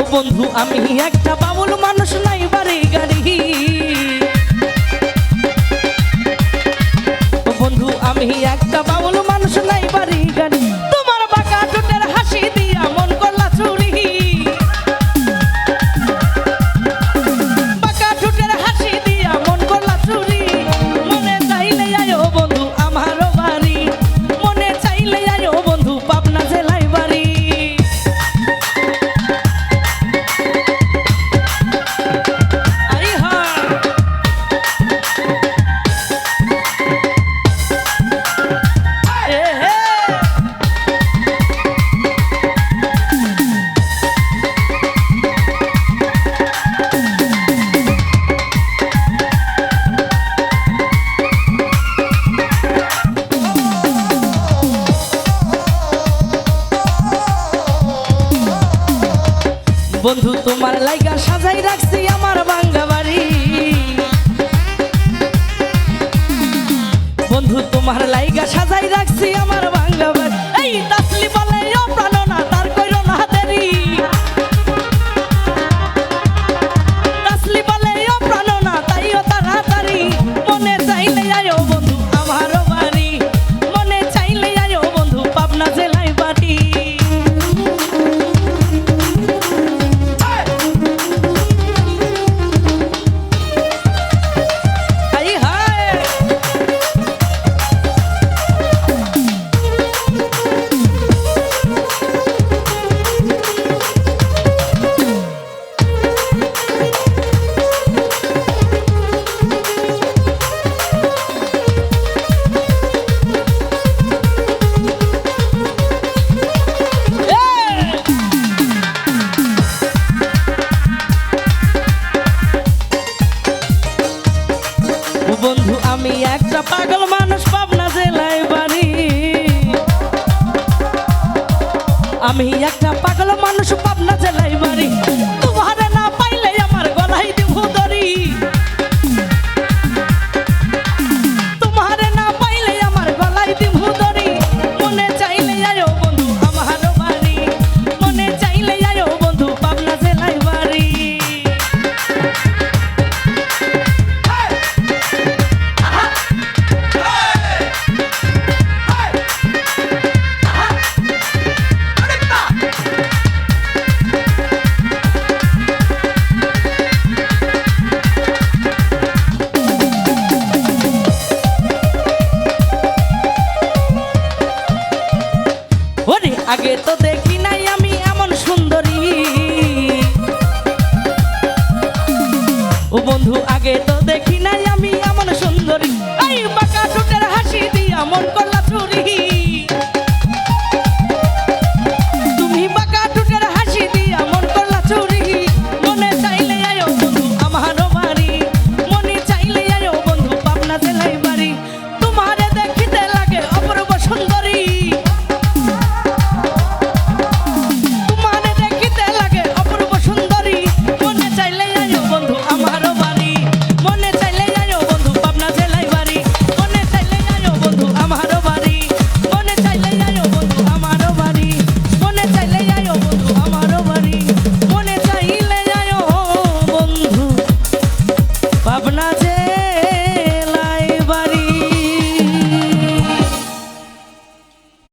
ও বন্ধু আমি একটা বাবুল মানুষ, নাই বাড়ি গাড়ি। ও বন্ধু আমি একটা বাবুল মানুষ, নাই বাড়ি গাড়ি। তোমার বাঁকা ঠোঁটের হাসি দিয়া মন করলা চুরি, বাঁকা ঠোঁটের হাসি দিয়া মন করলা চুরি। মনে চাইলে আয়ো বন্ধু আমারও বাড়ি, মনে চাইলে আয়ো বন্ধু পাবনা জেলায় বাড়ি। বন্ধু তোমার লাইগা সাজাই রাখছি আমার ভাঙ্গা বাড়ি, বন্ধু তোমার লাইগা সাজাই রাখছি আমার ভাঙ্গা বাড়ি। এই তাসলি বলে ও প্রাণনা তার কইরো না দেরি, তাসলি বলে ও প্রাণনা তাইও তাড়াতাড়ি। মনে চাইলে আয়ো বন্ধু আমারও বাড়ি, মনে চাইলে আয়ো বন্ধু পাবনা জেলায় বাড়ি। বন্ধু আমি একটা পাগল মানুষ, পাবনা জেলায় বাড়ি। আমি একটা পাগল মানুষ, পাবনা জেলায় বাড়ি। তোমারে না পাইলে আমার গলায় দিব দড়ি, তোমারে না পাইলে আমার গলায় দিব দড়ি। মনে চাইলে আয়ো বন্ধু আমারও বাড়ি, মনে চাইলে আয়ো বন্ধু পাবনা জেলায় বাড়ি। ওরে আগে তো দেখি নাই আমি এমন সুন্দরী, ও বন্ধু আগে তো দেখি নাই আমি এমন সুন্দরী। এই বাঁকা ঠোঁটের হাসি দিয়া মন করলা